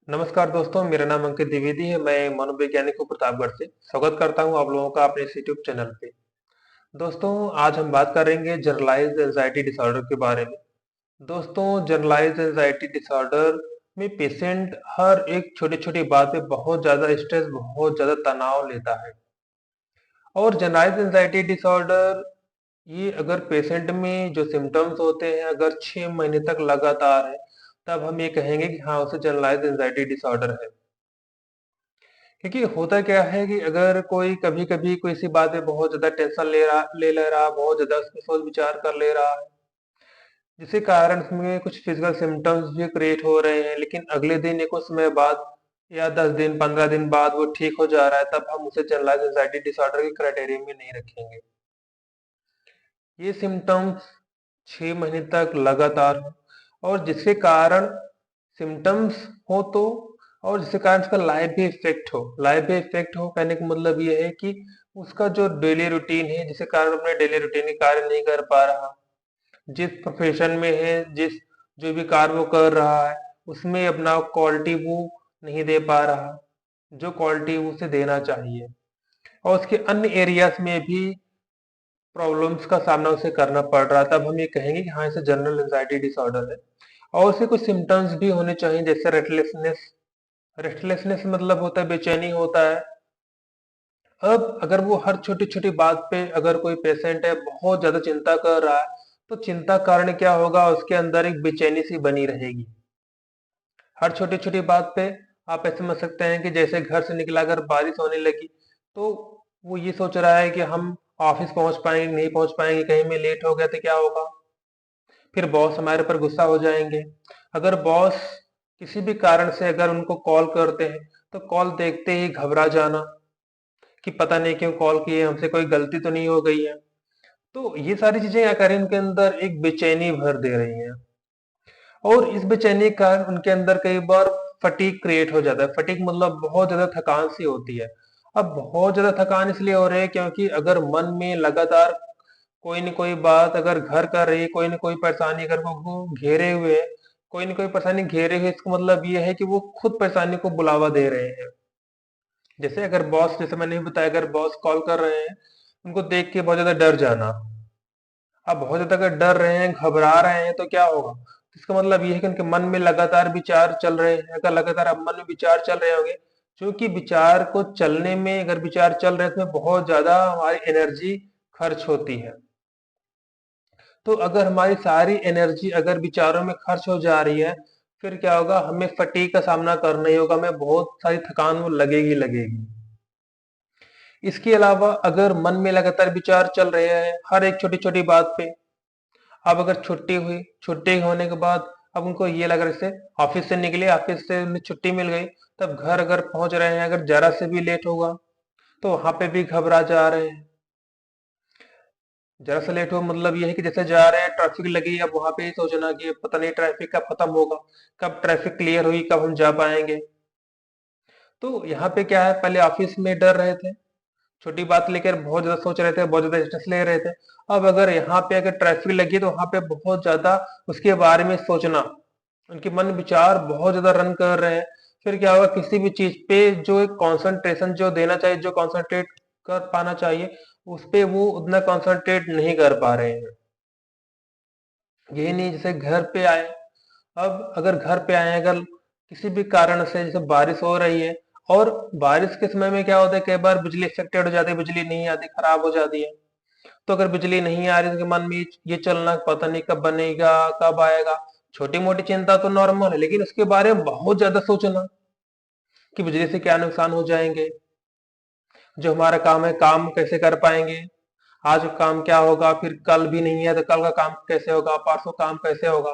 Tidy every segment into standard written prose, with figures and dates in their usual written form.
नमस्कार दोस्तों, मेरा नाम अंकित द्विवेदी है। मैं मनोवैज्ञानिक हूँ प्रतापगढ़ से। स्वागत करता हूँ आप लोगों का अपने इस यूट्यूब चैनल पे। दोस्तों, आज हम बात करेंगे जनरलाइज्ड एंजाइटी डिसऑर्डर के बारे में। दोस्तों, जनरलाइज्ड एंजाइटी डिसऑर्डर में पेशेंट हर एक छोटी छोटी बात पे बहुत ज्यादा स्ट्रेस, बहुत ज्यादा तनाव लेता है। और जनरलाइज्ड एंजाइटी डिसऑर्डर ये अगर पेशेंट में जो सिम्टम्स होते हैं अगर 6 महीने तक लगातार है, तब हम ये कहेंगे कि हाँ, उसे जनरलाइज्ड एंजाइटी डिसऑर्डर है। क्योंकि होता क्या है कि अगर कोई कभी कभी कोई सी बात पे बहुत ज्यादा टेंशन ले रहा, बहुत ज्यादा उसमें सोच विचार कर ले रहा है, जिसके कारण उसमें कुछ फिजिकल सिम्टम्स भी क्रिएट हो रहे हैं, लेकिन अगले दिन या कुछ समय बाद या 10 दिन 15 दिन बाद वो ठीक हो जा रहा है, तब हम उसे जनरलाइज एंजाइटी डिसऑर्डर के क्राइटेरिया में नहीं रखेंगे। ये सिम्टम्स 6 महीने तक लगातार हो और जिसके कारण सिम्टम्स हो तो, और जिसके कारण उसका लाइफ भी इफेक्ट हो। लाइफ भी इफेक्ट हो कहने का मतलब ये है कि उसका जो डेली रूटीन है, जिसके कारण अपने डेली रूटीन के कार्य नहीं कर पा रहा, जिस प्रोफेशन में है, जिस जो भी कार्य वो कर रहा है, उसमें अपना क्वालिटी वो नहीं दे पा रहा, जो क्वालिटी उसे देना चाहिए। और उसके अन्य एरियाज में भी प्रॉब्लम्स का सामना उसे करना पड़ रहा है, तब हम ये कहेंगे कि हाँ, इसे जनरल एंजाइटी डिसऑर्डर है। और उसे कुछ सिम्टम्स भी होने चाहिए, जैसे रेस्टलेसनेस। रेस्टलेसनेस मतलब होता है बेचैनी होता है। अब अगर वो हर छोटी छोटी बात पे अगर कोई पेशेंट है बहुत ज्यादा चिंता कर रहा है, तो चिंता कारण क्या होगा, उसके अंदर एक बेचैनी सी बनी रहेगी हर छोटी छोटी बात पे। आप ऐसे समझ सकते हैं कि जैसे घर से निकला अगर बारिश होने लगी, तो वो ये सोच रहा है कि हम ऑफिस पहुंच पाएंगे नहीं पहुंच पाएंगे, कहीं मैं लेट हो गया तो क्या होगा। फिर बॉस हमारे पर गुस्सा हो जाएंगे। अगर बॉस किसी भी कारण से अगर उनको कॉल करते हैं, तो कॉल देखते ही घबरा जाना कि पता नहीं क्यों कॉल किए, हमसे कोई गलती तो नहीं हो गई है। तो ये सारी चीजें क्या करें, उनके अंदर एक बेचैनी भर दे रही हैं। और इस बेचैनी के कारण उनके अंदर कई बार फटीग क्रिएट हो जाता है। फटीग मतलब बहुत ज्यादा थकान सी होती है। अब बहुत ज्यादा थकान इसलिए हो रही है क्योंकि अगर मन में लगातार कोई न कोई बात अगर घर कर रही है, कोई न कोई परेशानी अगर वो घेरे हुए है, कोई न कोई परेशानी घेरे हुए, इसका मतलब ये है कि वो खुद परेशानी को बुलावा दे रहे हैं। जैसे अगर बॉस, जैसे मैंने भी बताया, अगर बॉस कॉल कर रहे हैं, उनको देख के बहुत ज्यादा डर जाना। अब बहुत ज्यादा अगर डर रहे हैं, घबरा रहे हैं, तो क्या होगा, इसका मतलब ये है कि उनके मन में लगातार विचार चल रहे हैं। अगर लगातार अब मन में विचार चल रहे होंगे, क्योंकि विचार को चलने में अगर विचार चल रहे हैं तो उसमें बहुत ज्यादा हमारी एनर्जी खर्च होती है। तो अगर हमारी सारी एनर्जी अगर विचारों में खर्च हो जा रही है, फिर क्या होगा, हमें फटीग का सामना करना ही होगा, हमें बहुत सारी थकान वो लगेगी लगेगी। इसके अलावा अगर मन में लगातार विचार चल रहे हैं हर एक छोटी छोटी बात पे, अब अगर छुट्टी हुई, छुट्टी होने के बाद अब उनको ये लग रहा है, जैसे ऑफिस से निकले, ऑफिस से उन्हें छुट्टी मिल गई, तब घर अगर पहुंच रहे हैं, अगर जरा से भी लेट होगा तो वहां पे भी घबरा जा रहे हैं। जरा सा लेट हो मतलब ये है कि जैसे जा रहे हैं ट्रैफिक लगी, अब वहां पे ही सोचना कि पता नहीं ट्रैफिक कब खत्म होगा, कब ट्रैफिक क्लियर हुई, कब हम जा पाएंगे। तो यहाँ पे क्या है, पहले ऑफिस में डर रहे थे, छोटी बात लेकर बहुत ज्यादा सोच रहे थे, बहुत ज्यादा स्ट्रेस ले रहे थे। अब अगर यहाँ पे अगर ट्रैफिक लगी तो वहां पे बहुत ज्यादा उसके बारे में सोचना, उनके मन विचार बहुत ज्यादा रन कर रहे हैं। फिर क्या होगा, किसी भी चीज पे जो एक कंसंट्रेशन जो देना चाहिए, जो कंसंट्रेट कर पाना चाहिए, उस पे वो उतना कंसंट्रेट नहीं कर पा रहे हैं। यही नहीं, जैसे घर पे आए, अब अगर घर पे आए, अगर किसी भी कारण से जैसे बारिश हो रही है, और बारिश के समय में क्या होता है, कई बार बिजली अफेक्टेड हो जाती है, बिजली नहीं आती, खराब हो जाती है। तो अगर बिजली नहीं आ रही तो मन में ये चलना, पता नहीं कब बनेगा, कब आएगा। छोटी मोटी चिंता तो नॉर्मल है, लेकिन उसके बारे में बहुत ज्यादा सोचना कि बिजली से क्या नुकसान हो जाएंगे, जो हमारा काम है काम कैसे कर पाएंगे, आज काम क्या होगा, फिर कल भी नहीं है तो कल का काम कैसे होगा, परसों काम कैसे होगा।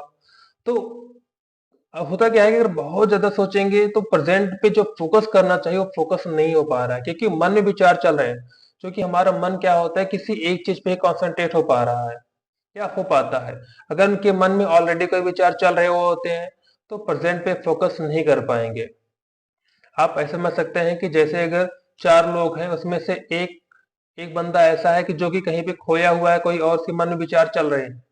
तो अब होता क्या है कि अगर बहुत ज्यादा सोचेंगे तो प्रेजेंट पे जो फोकस करना चाहिए वो फोकस नहीं हो पा रहा है, क्योंकि मन में विचार चल रहे हैं। क्योंकि हमारा मन क्या होता है, किसी एक चीज पे कंसंट्रेट हो पा रहा है, क्या हो पाता है। अगर उनके मन में ऑलरेडी कोई विचार चल रहे हो होते हैं, तो प्रेजेंट पे फोकस नहीं कर पाएंगे। आप ऐसे समझ सकते हैं कि जैसे अगर 4 लोग हैं, उसमें से एक एक बंदा ऐसा है कि जो कि कहीं पे खोया हुआ है, कोई और के मन में विचार चल रहे हैं,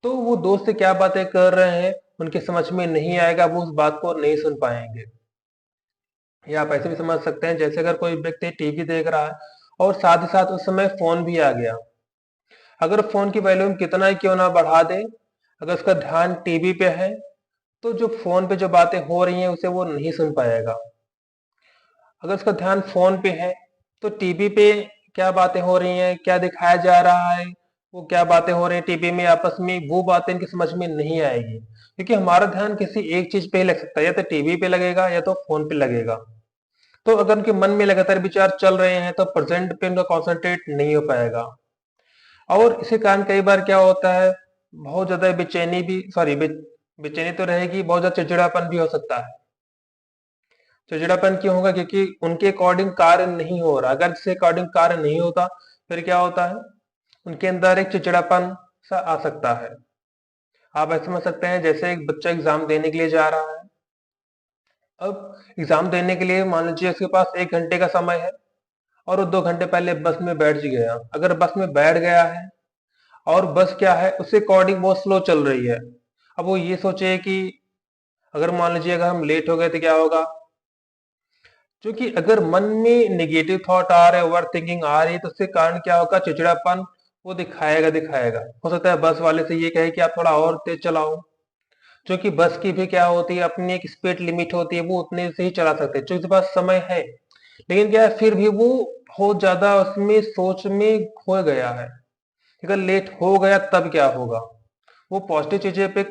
तो वो दोस्त से क्या बातें कर रहे हैं उनके समझ में नहीं आएगा, वो उस बात को नहीं सुन पाएंगे। या आप ऐसे भी समझ सकते हैं जैसे अगर कोई व्यक्ति टीवी देख रहा है और साथ ही साथ उस समय फोन भी आ गया, अगर फोन की वॉल्यूम कितना ही क्यों ना बढ़ा दे, अगर उसका ध्यान टीवी पे है तो जो फोन पे जो बातें हो रही हैं उसे वो नहीं सुन पाएगा। अगर उसका ध्यान फोन पे है तो टीवी पे क्या बातें हो रही हैं, क्या दिखाया जा रहा है, वो क्या बातें हो रही हैं टीवी में आपस में, वो बातें इनकी समझ में नहीं आएगी, क्योंकि हमारा ध्यान किसी एक चीज पे ही लग सकता है, या तो टीवी पे लगेगा या तो फोन पे लगेगा। तो अगर उनके मन में लगातार विचार चल रहे हैं तो प्रेजेंट पे उनका कॉन्सेंट्रेट नहीं हो पाएगा। और इसी कारण कई बार क्या होता है, बहुत ज्यादा बेचैनी भी, सॉरी, बेचैनी तो रहेगी, बहुत ज्यादा चिड़चिड़ापन भी हो सकता है। चिड़चिड़ापन क्यों होगा, क्योंकि उनके अकॉर्डिंग कार्य नहीं हो रहा। अगर इसके अकॉर्डिंग कार्य नहीं होता फिर क्या होता है, उनके अंदर एक चिड़चिड़ापन सा आ सकता है। आप ऐसे समझ सकते हैं जैसे एक बच्चा एग्जाम देने के लिए जा रहा है। अब एग्जाम देने के लिए मान लीजिए उसके पास 1 घंटे का समय है और वो 2 घंटे पहले बस में बैठ गया। अगर बस में बैठ गया है और बस क्या है उसके अकॉर्डिंग बहुत स्लो चल रही है, अब वो ये सोचे कि अगर मान लीजिए अगर हम लेट हो गए तो क्या होगा। क्योंकि अगर मन में नेगेटिव थॉट आ रहे, ओवर थिंकिंग आ रही है, तो उसके कारण क्या होगा, चिड़चिड़ापन वो दिखाएगा दिखाएगा। हो सकता है बस वाले से ये कहे कि आप थोड़ा और तेज चलाओ, क्योंकि बस की भी क्या होती है, अपनी एक स्पीड लिमिट होती है, वो उतने से ही चला सकते हैं क्योंकि उसके पास समय है। लेकिन क्या है, फिर भी वो बहुत ज्यादा उसमें सोच में खो गया है। अगर लेट हो गया तब क्या होगा, वो पॉजिटिव चीजें पे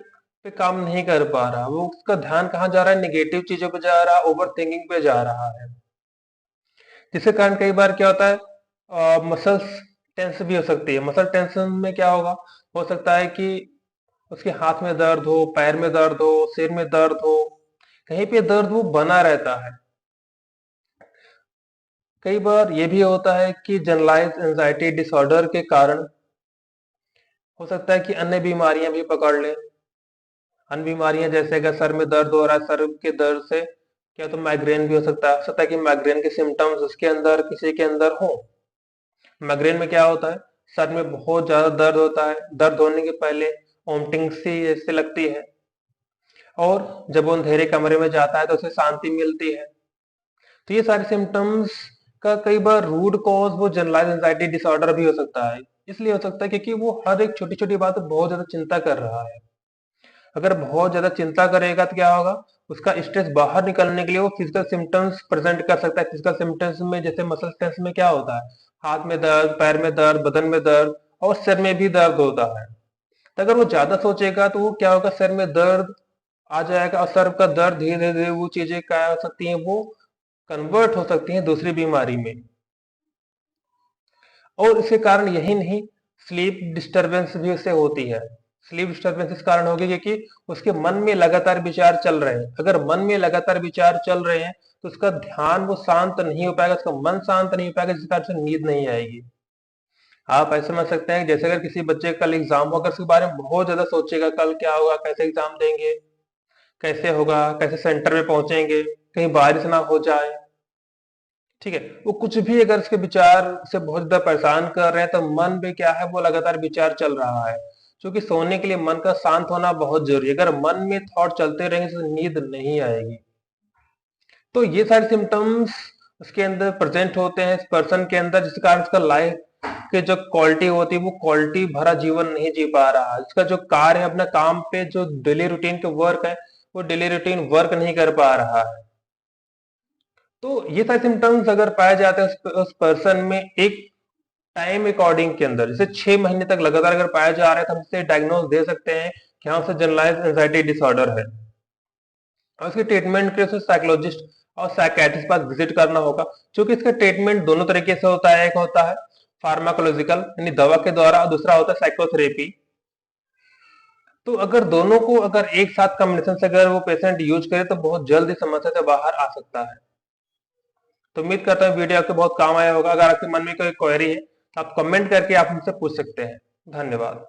काम नहीं कर पा रहा, वो उसका ध्यान कहाँ जा रहा है, नेगेटिव चीजों पे जा रहा है, ओवर थिंकिंग पे जा रहा है। जिसके कारण कई बार क्या होता है, मसल्स टेंस भी हो सकती है। मसल टेंशन में क्या होगा, हो सकता है कि उसके हाथ में दर्द हो, पैर में दर्द हो, सिर में दर्द हो, कहीं पे दर्द वो बना रहता है। कई बार ये भी होता है कि जनरलाइज एंजाइटी डिसऑर्डर के कारण हो सकता है कि अन्य बीमारियां भी पकड़ ले। अन्य बीमारियां जैसे अगर सर में दर्द हो रहा है, सर के दर्द से क्या तो माइग्रेन भी हो सकता है कि माइग्रेन के सिम्टम्स उसके अंदर किसी के अंदर हो। माइग्रेन में क्या होता है, सर में बहुत ज्यादा दर्द होता है, दर्द होने के पहले वोमिटिंग सी ऐसे लगती है, और जब वो अंधेरे कमरे में जाता है तो उसे शांति मिलती है। तो ये सारे सिम्टम्स का कई बार रूट कॉज वो जनरलाइज एंजाइटी डिसऑर्डर भी हो सकता है। इसलिए हो सकता है क्योंकि वो हर एक छोटी छोटी बात पे बहुत ज्यादा चिंता कर रहा है। अगर बहुत ज्यादा चिंता करेगा तो क्या होगा, उसका स्ट्रेस बाहर निकलने के लिए वो फिजिकल सिम्टम्स प्रेजेंट कर सकता है। फिजिकल सिम्टम्स में जैसे मसल टेंस में क्या होता है, हाथ में दर्द, पैर में दर्द, बदन में दर्द और सिर में भी दर्द होता है। तो अगर वो ज्यादा सोचेगा तो वो क्या होगा, सिर में दर्द आ जाएगा, और सर का दर्द धीरे धीरे वो चीजें क्या हो सकती हैं, वो कन्वर्ट हो सकती हैं दूसरी बीमारी में। और इसके कारण यही नहीं, स्लीप डिस्टरबेंस भी उससे होती है। स्लीप डिस्टरबेंस इस कारण होगी क्योंकि उसके मन में लगातार विचार चल रहे हैं। अगर मन में लगातार विचार चल रहे हैं तो उसका ध्यान वो शांत नहीं हो पाएगा, उसका मन शांत नहीं हो पाएगा, जिस कारण से नींद नहीं आएगी। आप ऐसे समझ सकते हैं जैसे अगर किसी बच्चे का कल एग्जाम होगा, उसके बारे में बहुत ज्यादा सोचेगा, कल क्या होगा, कैसे एग्जाम देंगे, कैसे होगा, कैसे सेंटर में पहुंचेंगे, कहीं बारिश ना हो जाए, ठीक है। वो कुछ भी अगर उसके विचार से बहुत ज्यादा परेशान कर रहे हैं तो मन में क्या है, वो लगातार विचार चल रहा है। क्योंकि सोने के लिए मन का शांत होना बहुत जरूरी है। अगर मन में थॉट चलते रहेंगे तो नींद नहीं आएगी। तो ये सारे सिम्टम्स उसके अंदर प्रेजेंट होते हैं इस पर्सन के अंदर, जिस कारण उसका लाइफ के जो क्वालिटी होती है वो क्वालिटी भरा जीवन नहीं जी पा रहा है। उसका जो कार्य है, अपना काम पे जो डेली रूटीन के वर्क है, वो डेली रूटीन वर्क नहीं कर पा रहा है। तो ये सारे सिम्टम्स अगर पाए जाते हैं उस पर्सन में एक टाइम अकॉर्डिंग के अंदर, जैसे 6 महीने तक लगातार अगर पाया जा रहा है तो हम इसे डायग्नोज दे सकते हैं कि हाँ, उसे जनरलाइज एंजाइटी डिसऑर्डर है। और इसके ट्रीटमेंट के लिए उसे साइकोलॉजिस्ट और साइकेट्रिस्ट पास विजिट करना होगा। क्योंकि इसका ट्रीटमेंट दोनों तरीके से होता है, एक होता है फार्माकोलॉजिकल यानी दवा के द्वारा, और दूसरा होता है साइकोथेरेपी। तो अगर दोनों को अगर एक साथ कॉम्बिनेशन से अगर वो पेशेंट यूज करे तो बहुत जल्द इस समस्या से बाहर आ सकता है। तो उम्मीद करता हूँ वीडियो आपके बहुत काम आया होगा। अगर आपके मन में कोई क्वेरी है तो आप कमेंट करके आप हमसे पूछ सकते हैं। धन्यवाद।